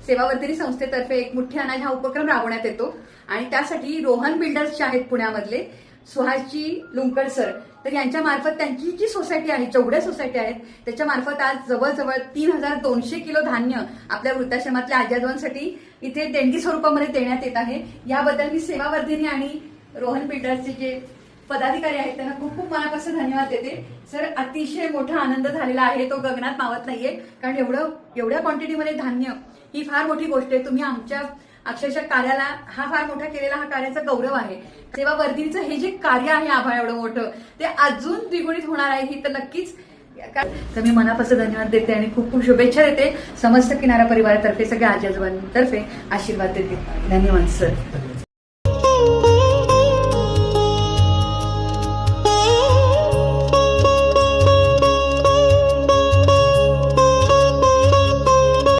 सेवावर्धिनी संस्थेतर्फे एक मुठ्ठी अनाज हा उपक्रम राबवण्यात येतो आणि त्यासाठी रोहन बिल्डर्स जे आहेत पुण्यामधले सुहासजी लुंकड सर, तर यांच्या मार्फत त्यांची जी सोसायटी आहे, जेवढ्या सोसायटी आहेत त्याच्या मार्फत आज जवळजवळ 3200 किलो धान्य आपल्या वृद्धाश्रमातल्या आजी-आजोबांसाठी इथे देणगी स्वरूपामध्ये देण्यात येत आहे। याबद्दल मी सेवावर्धिनी आणि रोहन बिल्डर्सचे जे पदाधिकारी आहेत त्यांना खूप खूप मनापासून धन्यवाद देते। सर, अतिशय मोठा आनंद झालेला आहे, तो गगनात मावत नाहीये, कारण एवढ्या क्वांटिटीमध्ये धान्य ही फार मोठी गोष्ट आहे। तुम्ही आमच्या अक्षरशः कार्याला हा फार मोठा केलेला हा कार्याचा गौरव आहे। सेवावर्धिनीचं हे जे कार्य आहे आभाळ एवढं मोठं, ते अजून द्विगुणित होणार आहे ही तर नक्कीच। तर मी मनापासून धन्यवाद देते आणि खूप खूप शुभेच्छा देते। समस्त किनारा परिवारातर्फे, सगळ्या आजी आजोबांतर्फे आशीर्वाद देते। धन्यवाद सर।